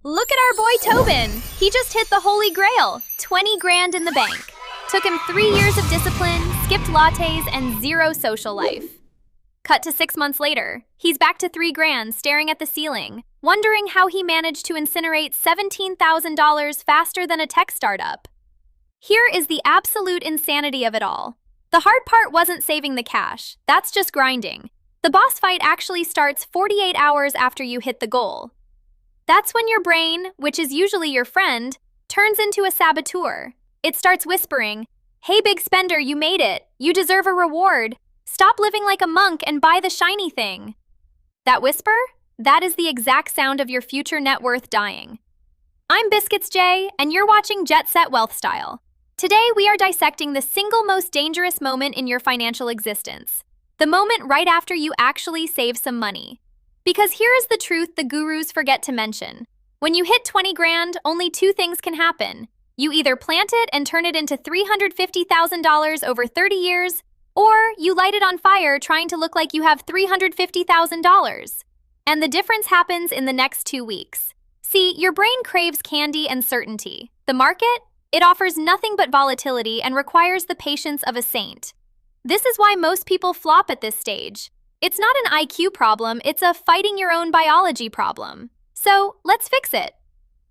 Look at our boy Tobin. He just hit the holy grail, 20 grand in the bank. Took him 3 years of discipline, skipped lattes, and zero social life. Cut to 6 months later, he's back to 3 grand staring at the ceiling, wondering how he managed to incinerate $17,000 faster than a tech startup. Here is the absolute insanity of it all. The hard part wasn't saving the cash, that's just grinding. The boss fight actually starts 48 hours after you hit the goal. That's when your brain, which is usually your friend, turns into a saboteur. It starts whispering, "Hey big spender, you made it. You deserve a reward. Stop living like a monk and buy the shiny thing." That whisper? That is the exact sound of your future net worth dying. I'm Biscuits J, and you're watching Jetset Wealthstyle. Today we are dissecting the single most dangerous moment in your financial existence. The moment right after you actually save some money. Because here is the truth the gurus forget to mention. When you hit 20 grand, only 2 things can happen. You either plant it and turn it into $350,000 over 30 years, or you light it on fire trying to look like you have $350,000. And the difference happens in the next 2 weeks. See, your brain craves candy and certainty. The market? It offers nothing but volatility and requires the patience of a saint. This is why most people flop at this stage. It's not an IQ problem, it's a fighting your own biology problem. So, let's fix it.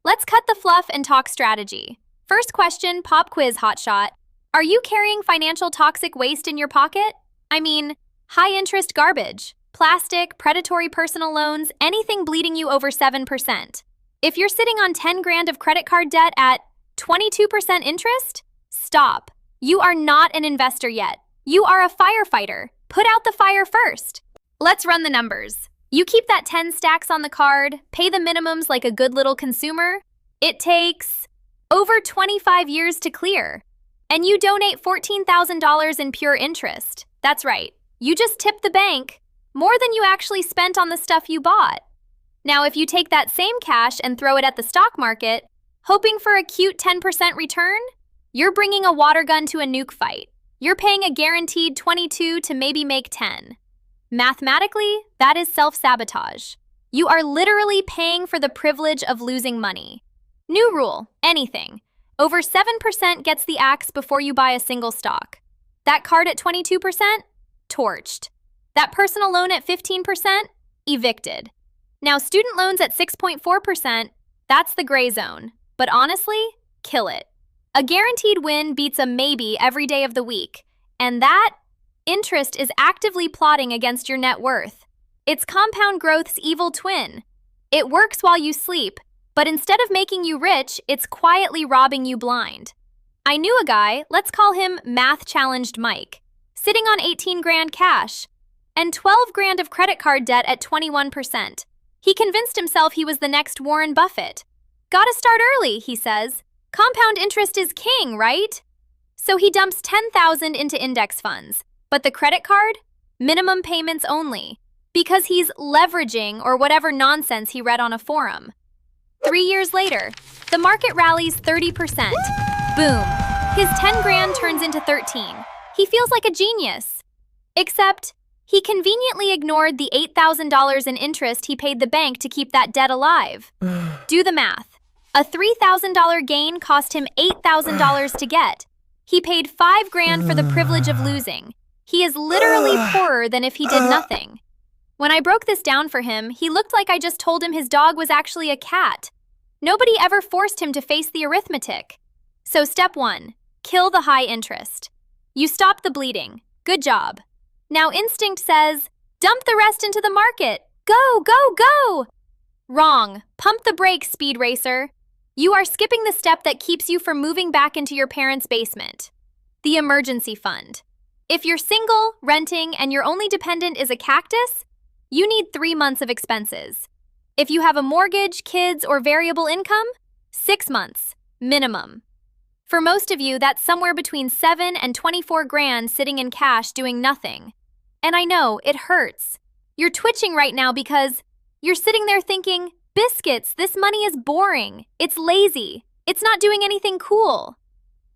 Let's cut the fluff and talk strategy. First question, pop quiz hotshot. Are you carrying financial toxic waste in your pocket? I mean, high-interest garbage, plastic, predatory personal loans, anything bleeding you over 7%. If you're sitting on 10 grand of credit card debt at 22% interest, stop. You are not an investor yet. You are a firefighter. Put out the fire first. Let's run the numbers. You keep that 10 stacks on the card, pay the minimums like a good little consumer. It takes over 25 years to clear. And you donate $14,000 in pure interest. That's right. You just tip the bank more than you actually spent on the stuff you bought. Now, if you take that same cash and throw it at the stock market, hoping for a cute 10% return, you're bringing a water gun to a nuke fight. You're paying a guaranteed 22 to maybe make 10. Mathematically, that is self-sabotage. You are literally paying for the privilege of losing money. New rule, anything. Over 7% gets the axe before you buy a single stock. That card at 22%? Torched. That personal loan at 15%? Evicted. Now, student loans at 6.4%, that's the gray zone. But honestly, kill it. A guaranteed win beats a maybe every day of the week, and that interest is actively plotting against your net worth. It's compound growth's evil twin. It works while you sleep, but instead of making you rich, it's quietly robbing you blind. I knew a guy, let's call him math-challenged Mike, sitting on 18 grand cash and 12 grand of credit card debt at 21%. He convinced himself he was the next Warren Buffett. Gotta start early, he says. Compound interest is king, right? So he dumps $10,000 into index funds. But the credit card? Minimum payments only. Because he's leveraging or whatever nonsense he read on a forum. 3 years later, the market rallies 30%. Boom. His 10 grand turns into 13. He feels like a genius. Except, he conveniently ignored the $8,000 in interest he paid the bank to keep that debt alive. Do the math. A $3,000 gain cost him $8,000 to get. He paid 5 grand for the privilege of losing. He is literally poorer than if he did nothing. When I broke this down for him, he looked like I just told him his dog was actually a cat. Nobody ever forced him to face the arithmetic. So step 1, kill the high interest. You stopped the bleeding. Good job. Now instinct says, dump the rest into the market. Go, go, go! Wrong. Pump the brakes, speed racer. You are skipping the step that keeps you from moving back into your parents' basement. The emergency fund. If you're single, renting, and your only dependent is a cactus, you need 3 months of expenses. If you have a mortgage, kids, or variable income, 6 months, minimum. For most of you, that's somewhere between 7 and 24 grand sitting in cash doing nothing. And I know, it hurts. You're twitching right now because you're sitting there thinking, Biscuits, this money is boring. It's lazy. It's not doing anything cool.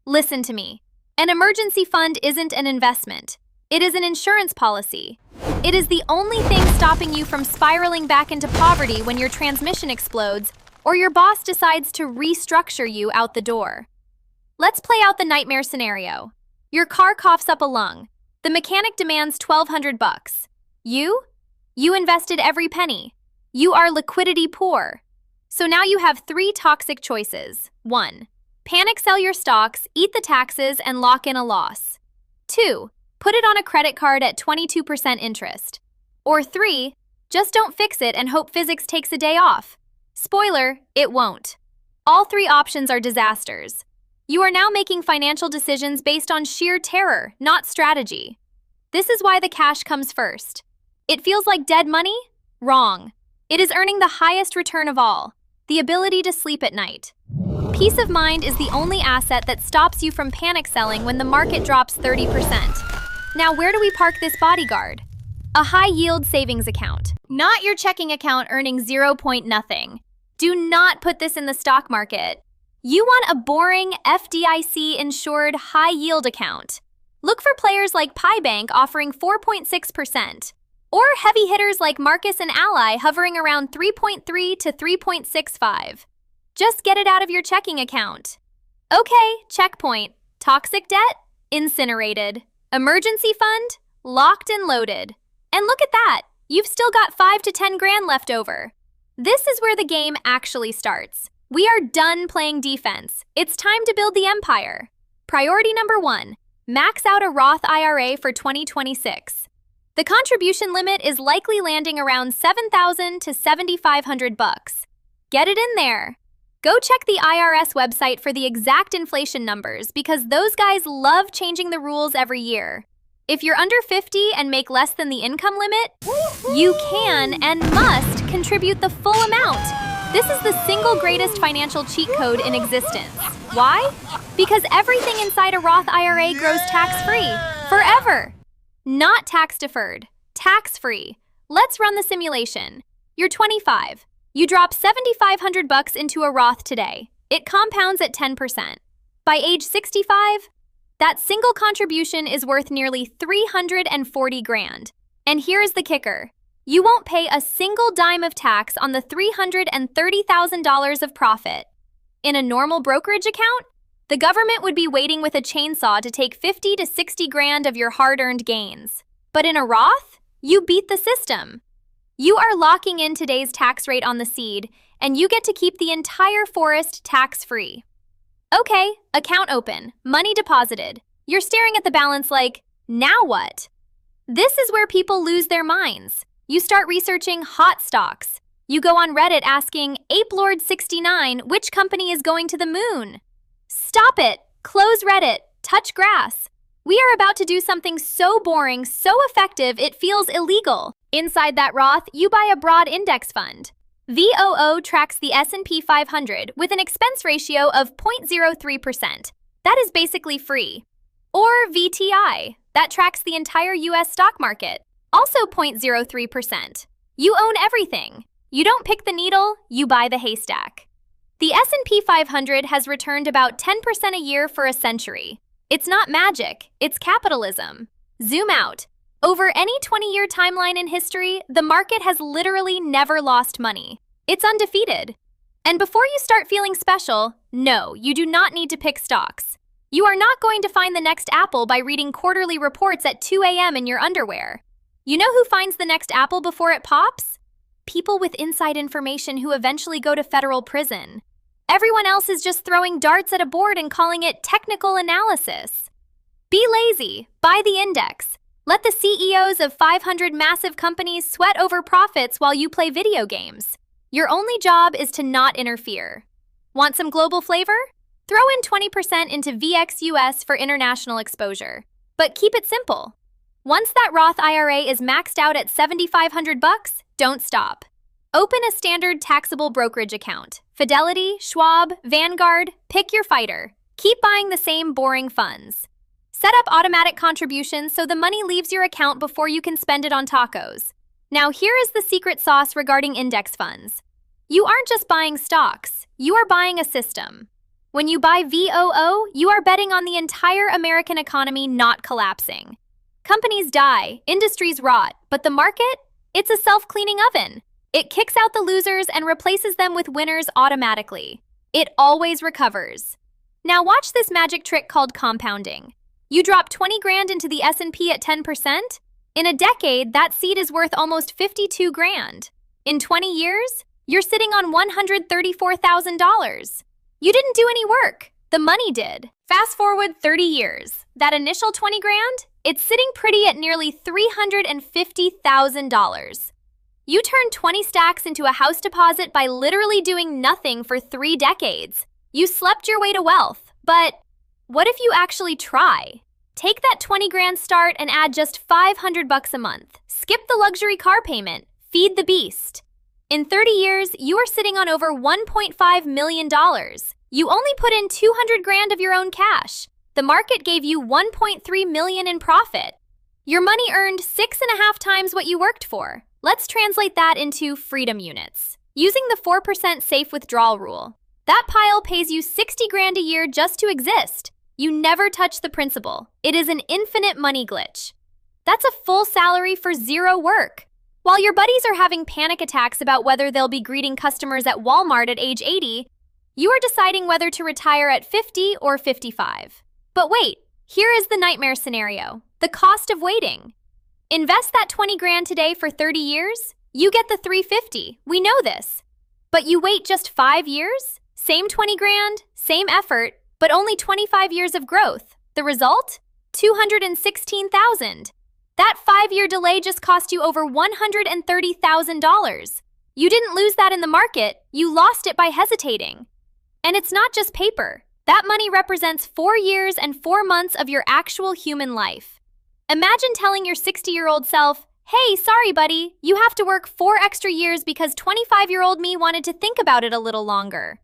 Listen to me. An emergency fund isn't an investment. It is an insurance policy. It is the only thing stopping you from spiraling back into poverty when your transmission explodes or your boss decides to restructure you out the door. Let's play out the nightmare scenario. Your car coughs up a lung. The mechanic demands $1,200. You invested every penny. You are liquidity poor. So now you have 3 toxic choices. 1. Panic sell your stocks, eat the taxes, and lock in a loss. 2. Put it on a credit card at 22% interest. Or 3. Just don't fix it and hope physics takes a day off. Spoiler, it won't. All 3 options are disasters. You are now making financial decisions based on sheer terror, not strategy. This is why the cash comes first. It feels like dead money? Wrong. It is earning the highest return of all, the ability to sleep at night. Peace of mind is the only asset that stops you from panic selling when the market drops 30%. Now, where do we park this bodyguard? A high-yield savings account, not your checking account earning 0. nothing. Do not put this in the stock market. You want a boring, FDIC-insured high-yield account. Look for players like PieBank offering 4.6%, or heavy hitters like Marcus and Ally hovering around 3.3 to 3.65. Just get it out of your checking account. Okay, checkpoint. Toxic debt? Incinerated. Emergency fund? Locked and loaded. And look at that, you've still got 5 to 10 grand left over. This is where the game actually starts. We are done playing defense. It's time to build the empire. Priority number 1, max out a Roth IRA for 2026. The contribution limit is likely landing around $7,000 to $7,500. Get it in there. Go check the IRS website for the exact inflation numbers because those guys love changing the rules every year. If you're under 50 and make less than the income limit, you can and must contribute the full amount. This is the single greatest financial cheat code in existence. Why? Because everything inside a Roth IRA grows tax-free, forever. Not tax-deferred, tax-free. Let's run the simulation. You're 25. You drop $7,500 into a Roth today. It compounds at 10%. By age 65, that single contribution is worth nearly 340 grand. And here is the kicker. You won't pay a single dime of tax on the $330,000 of profit. In a normal brokerage account, the government would be waiting with a chainsaw to take 50 to 60 grand of your hard-earned gains. But in a Roth, you beat the system. You are locking in today's tax rate on the seed, and you get to keep the entire forest tax-free. Okay, account open, money deposited. You're staring at the balance like, now what? This is where people lose their minds. You start researching hot stocks. You go on Reddit asking, ApeLord69, which company is going to the moon? Stop it! Close Reddit. Touch grass. We are about to do something so boring, so effective, it feels illegal. Inside that Roth, you buy a broad index fund. VOO tracks the S&P 500 with an expense ratio of 0.03%. That is basically free. Or VTI, that tracks the entire US stock market, also 0.03%. You own everything. You don't pick the needle, you buy the haystack. The S&P 500 has returned about 10% a year for a century. It's not magic, it's capitalism. Zoom out. Over any 20-year timeline in history, the market has literally never lost money. It's undefeated. And before you start feeling special, no, you do not need to pick stocks. You are not going to find the next Apple by reading quarterly reports at 2 a.m. in your underwear. You know who finds the next Apple before it pops? People with inside information who eventually go to federal prison. Everyone else is just throwing darts at a board and calling it technical analysis. Be lazy, buy the index. Let the CEOs of 500 massive companies sweat over profits while you play video games. Your only job is to not interfere. Want some global flavor? Throw in 20% into VXUS for international exposure. But keep it simple. Once that Roth IRA is maxed out at $7,500, don't stop. Open a standard taxable brokerage account. Fidelity, Schwab, Vanguard, pick your fighter. Keep buying the same boring funds. Set up automatic contributions so the money leaves your account before you can spend it on tacos. Now here is the secret sauce regarding index funds. You aren't just buying stocks, you are buying a system. When you buy VOO, you are betting on the entire American economy not collapsing. Companies die, industries rot, but the market? It's a self-cleaning oven. It kicks out the losers and replaces them with winners automatically. It always recovers. Now watch this magic trick called compounding. You drop 20 grand into the S&P at 10%? In a decade, that seed is worth almost 52 grand. In 20 years, you're sitting on $134,000. You didn't do any work. The money did. Fast forward 30 years. That initial 20 grand, it's sitting pretty at nearly $350,000. You turned 20 stacks into a house deposit by literally doing nothing for 3 decades. You slept your way to wealth. But what if you actually try? Take that 20 grand start and add just $500 a month. Skip the luxury car payment. Feed the beast. In 30 years, you are sitting on over $1.5 million. You only put in 200 grand of your own cash. The market gave you 1.3 million in profit. Your money earned 6.5 times what you worked for. Let's translate that into freedom units. Using the 4% safe withdrawal rule, that pile pays you 60 grand a year just to exist. You never touch the principal. It is an infinite money glitch. That's a full salary for 0 work. While your buddies are having panic attacks about whether they'll be greeting customers at Walmart at age 80, you are deciding whether to retire at 50 or 55. But wait, here is the nightmare scenario, the cost of waiting. Invest that 20 grand today for 30 years, you get the 350. We know this. But you wait just 5 years? Same 20 grand, same effort, but only 25 years of growth. The result? 216,000. That 5-year delay just cost you over $130,000. You didn't lose that in the market, you lost it by hesitating. And it's not just paper. That money represents 4 years and 4 months of your actual human life. Imagine telling your 60-year-old self, "Hey, sorry buddy, you have to work 4 extra years because 25-year-old me wanted to think about it a little longer."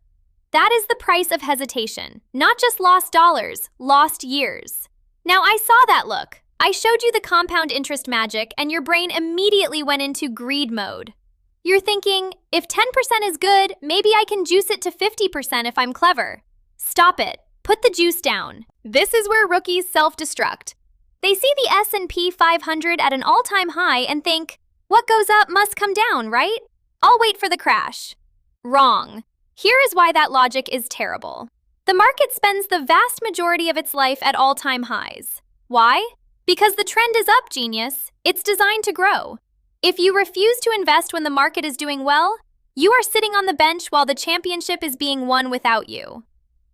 That is the price of hesitation. Not just lost dollars, lost years. Now I saw that look. I showed you the compound interest magic and your brain immediately went into greed mode. You're thinking, if 10% is good, maybe I can juice it to 50% if I'm clever. Stop it. Put the juice down. This is where rookies self-destruct. They see the S&P 500 at an all-time high and think, what goes up must come down, right? I'll wait for the crash. Wrong. Here is why that logic is terrible. The market spends the vast majority of its life at all-time highs. Why? Because the trend is up, genius. It's designed to grow. If you refuse to invest when the market is doing well, you are sitting on the bench while the championship is being won without you.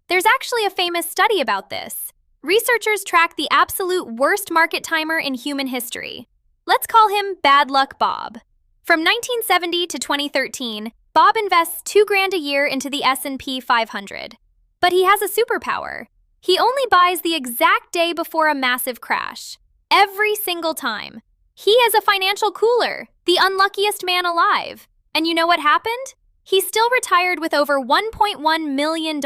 There's actually a famous study about this. Researchers track the absolute worst market timer in human history. Let's call him Bad Luck Bob. From 1970 to 2013, Bob invests 2 grand a year into the S&P 500. But he has a superpower. He only buys the exact day before a massive crash. Every single time. He is a financial cooler, the unluckiest man alive. And you know what happened? He still retired with over $1.1 million.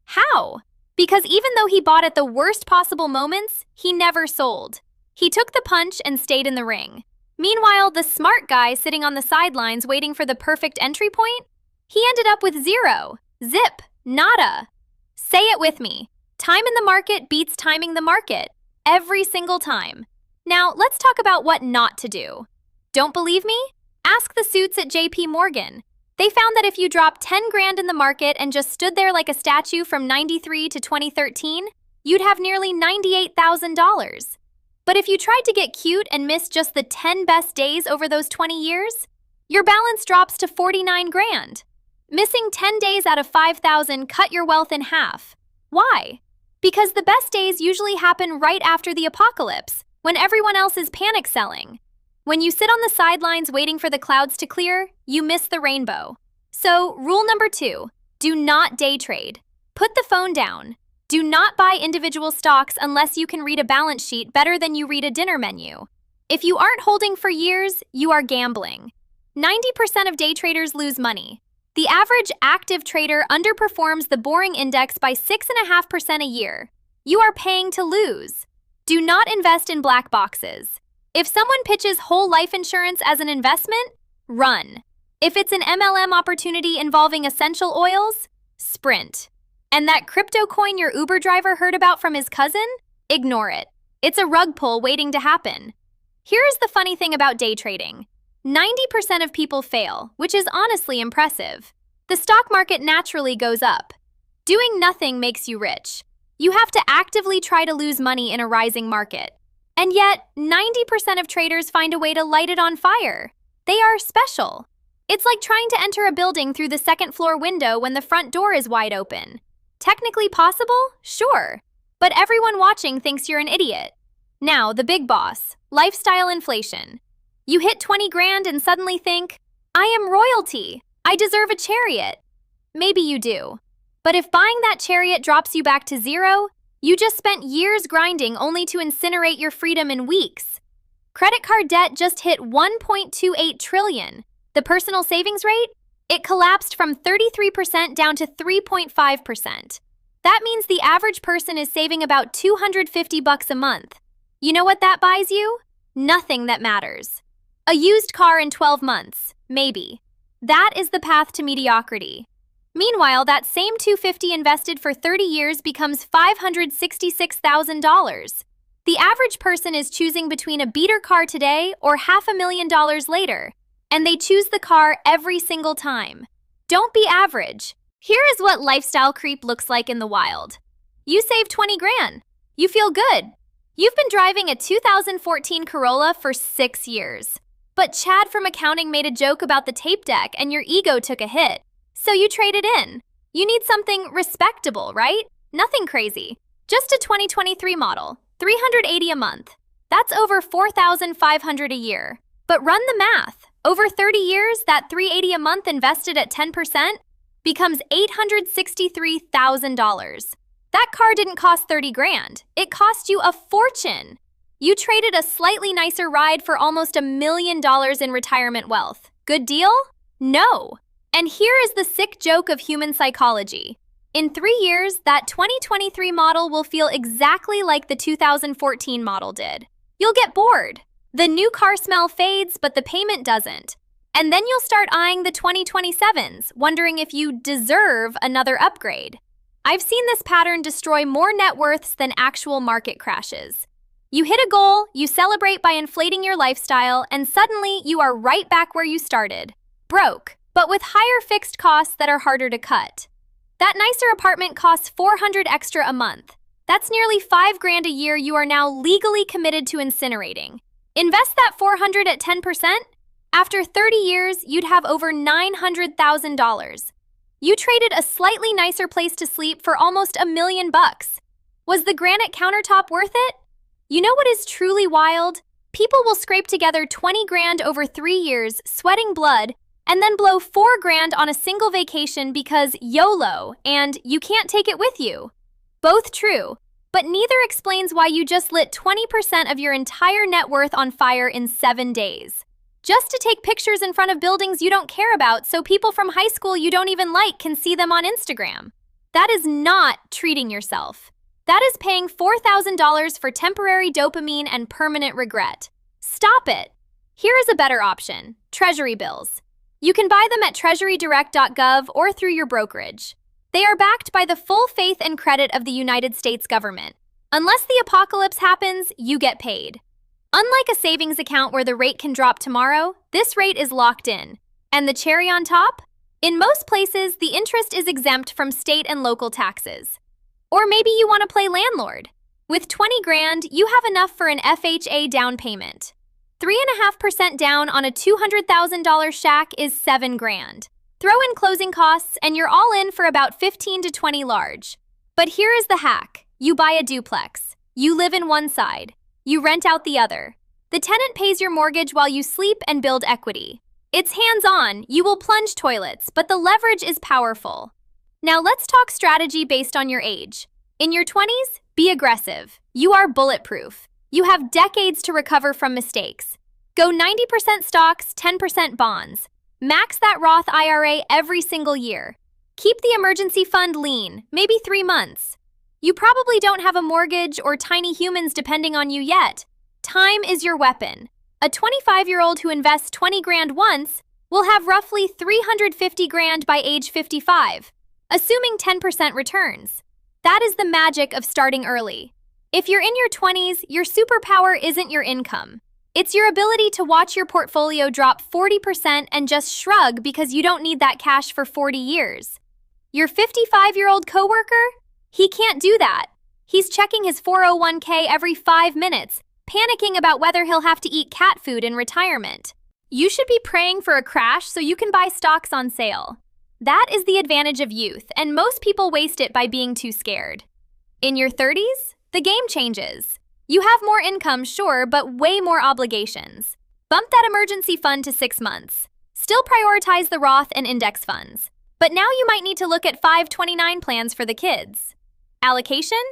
How? Because even though he bought at the worst possible moments, he never sold. He took the punch and stayed in the ring. Meanwhile, the smart guy sitting on the sidelines waiting for the perfect entry point, he ended up with 0. Zip. Nada. Say it with me. Time in the market beats timing the market. Every single time. Now, let's talk about what not to do. Don't believe me? Ask the suits at JP Morgan. They found that if you dropped 10 grand in the market and just stood there like a statue from 93 to 2013, you'd have nearly $98,000. But if you tried to get cute and missed just the 10 best days over those 20 years, your balance drops to 49 grand. Missing 10 days out of 5,000 cut your wealth in half. Why? Because the best days usually happen right after the apocalypse, when everyone else is panic selling. When you sit on the sidelines waiting for the clouds to clear, you miss the rainbow. So, rule number 2, do not day trade. Put the phone down. Do not buy individual stocks unless you can read a balance sheet better than you read a dinner menu. If you aren't holding for years, you are gambling. 90% of day traders lose money. The average active trader underperforms the boring index by 6.5% a year. You are paying to lose. Do not invest in black boxes. If someone pitches whole life insurance as an investment, run. If it's an MLM opportunity involving essential oils, sprint. And that crypto coin your Uber driver heard about from his cousin? Ignore it. It's a rug pull waiting to happen. Here is the funny thing about day trading. 90% of people fail, which is honestly impressive. The stock market naturally goes up. Doing nothing makes you rich. You have to actively try to lose money in a rising market. And yet, 90% of traders find a way to light it on fire. They are special. It's like trying to enter a building through the second-floor window when the front door is wide open. Technically possible? Sure. But everyone watching thinks you're an idiot. Now, the big boss, lifestyle inflation. You hit 20 grand and suddenly think, I am royalty. I deserve a chariot. Maybe you do. But if buying that chariot drops you back to zero, you just spent years grinding only to incinerate your freedom in weeks. Credit card debt just hit 1.28 trillion. The personal savings rate? It collapsed from 33% down to 3.5%. That means the average person is saving about $250 a month. You know what that buys you? Nothing that matters. A used car in 12 months, maybe. That is the path to mediocrity. Meanwhile, that same $250 invested for 30 years becomes $566,000. The average person is choosing between a beater car today or $500,000 later, and they choose the car every single time. Don't be average. Here is what lifestyle creep looks like in the wild. You save 20 grand. You feel good. You've been driving a 2014 Corolla for 6 years. But Chad from accounting made a joke about the tape deck and your ego took a hit. So you traded in. You need something respectable, right? Nothing crazy. Just a 2023 model, $380 a month. That's over $4,500 a year. But run the math. Over 30 years, that $380 a month invested at 10% becomes $863,000. That car didn't cost 30 grand. It cost you a fortune. You traded a slightly nicer ride for almost $1 million in retirement wealth. Good deal? No. And here is the sick joke of human psychology. In 3 years, that 2023 model will feel exactly like the 2014 model did. You'll get bored. The new car smell fades, but the payment doesn't. And then you'll start eyeing the 2027s, wondering if you deserve another upgrade. I've seen this pattern destroy more net worths than actual market crashes. You hit a goal, you celebrate by inflating your lifestyle, and suddenly you are right back where you started. Broke, but with higher fixed costs that are harder to cut. That nicer apartment costs $400 extra a month. That's nearly $5 grand a year you are now legally committed to incinerating. Invest that $400 at 10%? After 30 years, you'd have over $900,000. You traded a slightly nicer place to sleep for almost $1 million. Was the granite countertop worth it? You know what is truly wild? People will scrape together 20 grand over 3 years, sweating blood, and then blow 4 grand on a single vacation because YOLO, and you can't take it with you. Both true, but neither explains why you just lit 20% of your entire net worth on fire in 7 days. Just to take pictures in front of buildings you don't care about so people from high school you don't even like can see them on Instagram. That is not treating yourself. That is paying $4,000 for temporary dopamine and permanent regret. Stop it. Here is a better option, Treasury bills. You can buy them at treasurydirect.gov or through your brokerage. They are backed by the full faith and credit of the United States government. Unless the apocalypse happens, you get paid. Unlike a savings account where the rate can drop tomorrow, this rate is locked in. And the cherry on top? In most places, the interest is exempt from state and local taxes. Or maybe you want to play landlord. With 20 grand, you have enough for an FHA down payment. 3.5% down on a $200,000 shack is 7 grand. Throw in closing costs and you're all in for about 15 to 20 large. But here is the hack. You buy a duplex. You live in one side. You rent out the other. The tenant pays your mortgage while you sleep and build equity. It's hands-on. You will plunge toilets, but the leverage is powerful. Now let's talk strategy based on your age. In your 20s, be aggressive. You are bulletproof. You have decades to recover from mistakes. Go 90% stocks, 10% bonds. Max that Roth IRA every single year. Keep the emergency fund lean, maybe 3 months. You probably don't have a mortgage or tiny humans depending on you yet. Time is your weapon. A 25-year-old who invests 20 grand once will have roughly 350 grand by age 55. Assuming 10% returns. That is the magic of starting early. If you're in your 20s, your superpower isn't your income. It's your ability to watch your portfolio drop 40% and just shrug because you don't need that cash for 40 years. Your 55-year-old coworker? He can't do that. He's checking his 401k every 5 minutes, panicking about whether he'll have to eat cat food in retirement. You should be praying for a crash so you can buy stocks on sale. That is the advantage of youth, and most people waste it by being too scared. In your 30s, the game changes. You have more income, sure, but way more obligations. Bump that emergency fund to 6 months. Still prioritize the Roth and index funds. But now you might need to look at 529 plans for the kids. Allocation?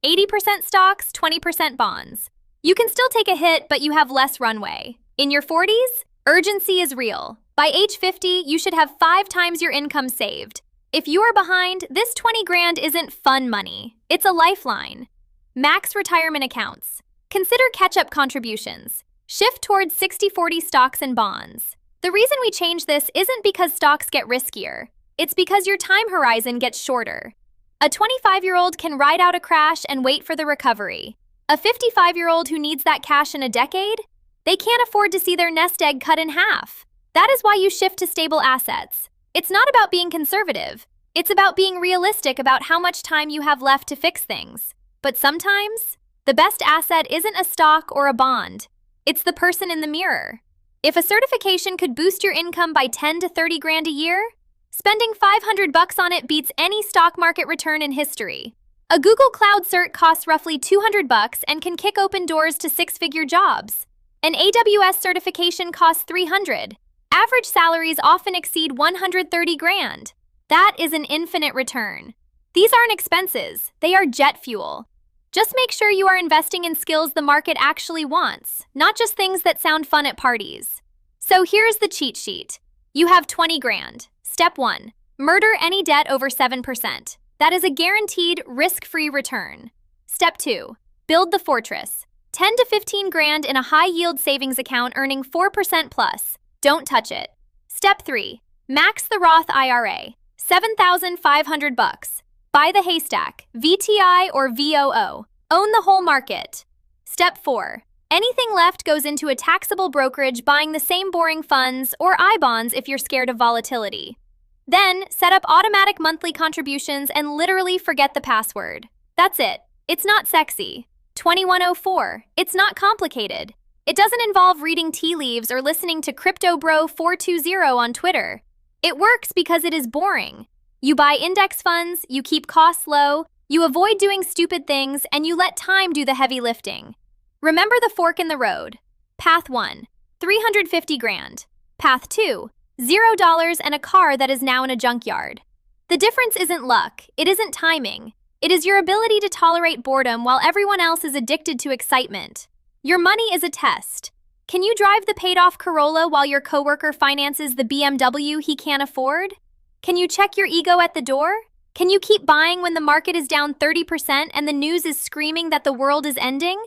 80% stocks, 20% bonds. You can still take a hit, but you have less runway. In your 40s, urgency is real. By age 50, you should have 5 times your income saved. If you are behind, this 20 grand isn't fun money. It's a lifeline. Max retirement accounts. Consider catch-up contributions. Shift towards 60-40 stocks and bonds. The reason we change this isn't because stocks get riskier. It's because your time horizon gets shorter. A 25-year-old can ride out a crash and wait for the recovery. A 55-year-old who needs that cash in a decade? They can't afford to see their nest egg cut in half. That is why you shift to stable assets. It's not about being conservative. It's about being realistic about how much time you have left to fix things. But sometimes, the best asset isn't a stock or a bond. It's the person in the mirror. If a certification could boost your income by 10 to 30 grand a year, spending $500 on it beats any stock market return in history. A Google Cloud cert costs roughly $200 and can kick open doors to 6-figure jobs. An AWS certification costs $300. Average salaries often exceed 130 grand. That is an infinite return. These aren't expenses, they are jet fuel. Just make sure you are investing in skills the market actually wants, not just things that sound fun at parties. So here's the cheat sheet. You have 20 grand. Step 1. Murder any debt over 7%. That is a guaranteed, risk-free return. Step 2. Build the fortress. 10 to 15 grand in a high-yield savings account earning 4% plus. Don't touch it. Step 3. Max the Roth IRA. $7,500. Buy the haystack, VTI or VOO. Own the whole market. Step 4. Anything left goes into a taxable brokerage buying the same boring funds or I-bonds if you're scared of volatility. Then, set up automatic monthly contributions and literally forget the password. That's it. It's not sexy. 2104. It's not complicated. It doesn't involve reading tea leaves or listening to CryptoBro420 on Twitter. It works because it is boring. You buy index funds, you keep costs low, you avoid doing stupid things, and you let time do the heavy lifting. Remember the fork in the road. Path 1, 350 grand. Path 2, $0 and a car that is now in a junkyard. The difference isn't luck, it isn't timing. It is your ability to tolerate boredom while everyone else is addicted to excitement. Your money is a test. Can you drive the paid-off Corolla while your coworker finances the BMW he can't afford? Can you check your ego at the door? Can you keep buying when the market is down 30% and the news is screaming that the world is ending?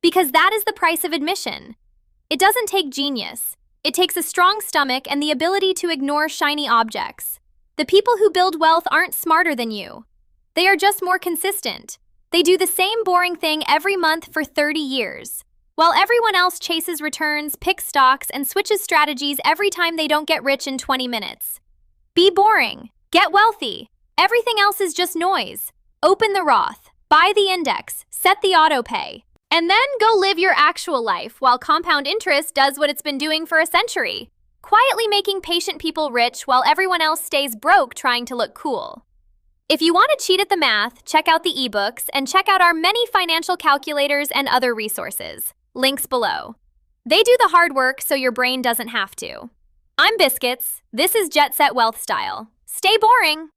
Because that is the price of admission. It doesn't take genius. It takes a strong stomach and the ability to ignore shiny objects. The people who build wealth aren't smarter than you. They are just more consistent. They do the same boring thing every month for 30 years. While everyone else chases returns, picks stocks, and switches strategies every time they don't get rich in 20 minutes. Be boring. Get wealthy. Everything else is just noise. Open the Roth. Buy the index. Set the auto pay. And then go live your actual life while compound interest does what it's been doing for a century. Quietly making patient people rich while everyone else stays broke trying to look cool. If you want to cheat at the math, check out the ebooks and check out our many financial calculators and other resources. Links below. They do the hard work so your brain doesn't have to. I'm Biscuits. This is Jetset Wealthstyle. Stay boring.